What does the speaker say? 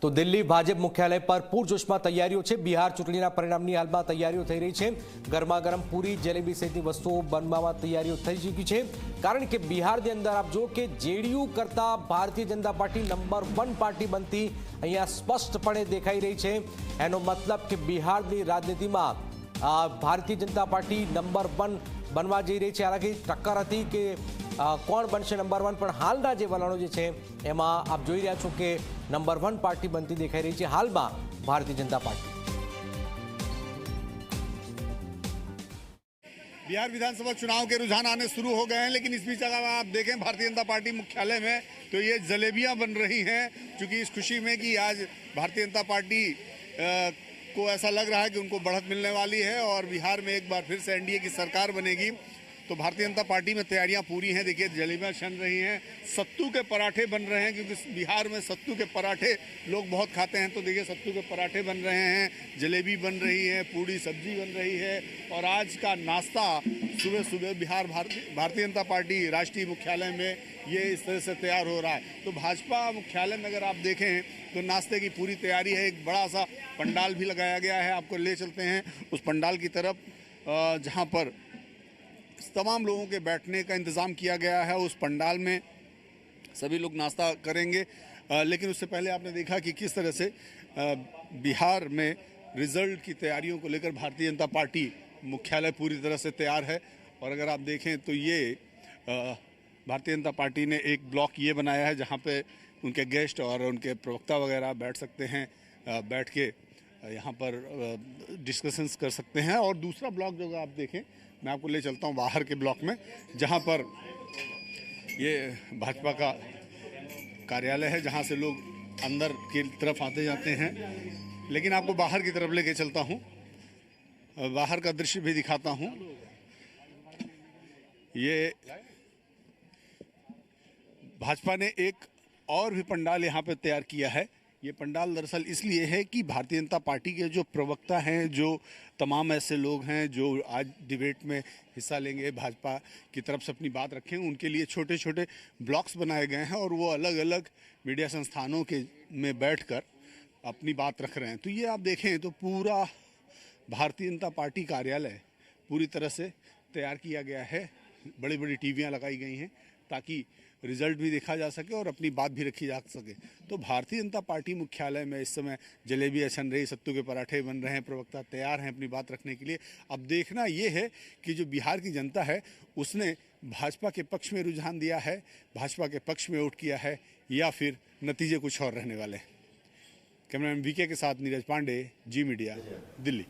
તો દિલ્હી ભાજપ મુખ્યાલય પર પૂરજોશમાં તૈયારીઓ છે। બિહાર ચૂંટણીના પરિણામની હાલમાં તૈયારીઓ થઈ રહી છે। ગરમાગરમ પૂરી, જલેબી સહિતની વસ્તુઓ બનવામાં તૈયારીઓ થઈ ચૂકી છે। કારણ કે બિહારની અંદર આપ જો કે જેડીયુ કરતા Bharatiya Janata party number 1 party બનતી અહીંયા સ્પષ્ટપણે દેખાઈ રહી છે। એનો મતલબ કે બિહારની રાજનીતિમાં ભારતીય જનતા પાર્ટી નંબર 1 बनवा जई रही है। हालांकि टक्कर थी कि कोण बनशे नंबर 1, पण हालना जे वलणो जे छे एमां आप जोई रह्या छो कि नंबर 1 पार्टी बनती देखाई रही है हाल में भारतीय जनता पार्टी। बिहार विधानसभा चुनाव के रुझान आने शुरू हो गए हैं, लेकिन इस बीच अगर आप देखें भारतीय जनता पार्टी मुख्यालय में तो ये जलेबियां बन रही हैं, क्योंकि इस खुशी में कि आज भारतीय जनता पार्टी को ऐसा लग रहा है कि उनको बढ़त मिलने वाली है और बिहार में एक बार फिर से एनडीए की सरकार बनेगी। तो भारतीय जनता पार्टी में तैयारियां पूरी हैं। देखिए जलेबियां छन रही हैं, सत्तू के पराठे बन रहे हैं, क्योंकि बिहार में सत्तू के पराठे लोग बहुत खाते हैं। तो देखिए सत्तू के पराठे बन रहे हैं, जलेबी बन रही है, पूड़ी सब्जी बन रही है। और आज का नाश्ता सुबह सुबह बिहार भारतीय जनता पार्टी राष्ट्रीय मुख्यालय में ये इस तरह से तैयार हो रहा है। तो भाजपा मुख्यालय में अगर आप देखें तो नाश्ते की पूरी तैयारी है। एक बड़ा सा पंडाल भी लगाया गया है, आपको ले चलते हैं उस पंडाल की तरफ जहाँ पर तमाम लोगों के बैठने का इंतज़ाम किया गया है। उस पंडाल में सभी लोग नाश्ता करेंगे। लेकिन उससे पहले आपने देखा कि किस तरह से बिहार में रिजल्ट की तैयारियों को लेकर भारतीय जनता पार्टी मुख्यालय पूरी तरह से तैयार है। और अगर आप देखें तो ये भारतीय जनता पार्टी ने एक ब्लॉक ये बनाया है जहाँ पे उनके गेस्ट और उनके प्रवक्ता वगैरह बैठ सकते हैं, बैठ के यहाँ पर डिस्कशंस कर सकते हैं। और दूसरा ब्लॉक जो आप देखें, मैं आपको ले चलता हूँ बाहर के ब्लॉक में, जहाँ पर ये भाजपा का कार्यालय है, जहाँ से लोग अंदर की तरफ आते जाते हैं। लेकिन आपको बाहर की तरफ लेके चलता हूँ, बाहर का दृश्य भी दिखाता हूँ। ये भाजपा ने एक और भी पंडाल यहाँ पे तैयार किया है। ये पंडाल दरअसल इसलिए है कि भारतीय जनता पार्टी के जो प्रवक्ता हैं, जो तमाम ऐसे लोग हैं जो आज डिबेट में हिस्सा लेंगे, भाजपा की तरफ से अपनी बात रखेंगे, उनके लिए छोटे छोटे ब्लॉक्स बनाए गए हैं और वो अलग अलग मीडिया संस्थानों के में बैठकर अपनी बात रख रहे हैं। तो ये आप देखें तो पूरा भारतीय जनता पार्टी कार्यालय पूरी तरह से तैयार किया गया है। बड़ी बड़ी टीवियाँ लगाई गई हैं ताकि रिजल्ट भी देखा जा सके और अपनी बात भी रखी जा सके। तो भारतीय जनता पार्टी मुख्यालय में इस समय जलेबियाँ छन रही, सत्तू के पराठे बन रहे हैं, प्रवक्ता तैयार हैं अपनी बात रखने के लिए। अब देखना ये है कि जो बिहार की जनता है उसने भाजपा के पक्ष में रुझान दिया है, भाजपा के पक्ष में वोट किया है, या फिर नतीजे कुछ और रहने वाले। कैमरामैन वीके के साथ नीरज पांडे, जी मीडिया, दिल्ली।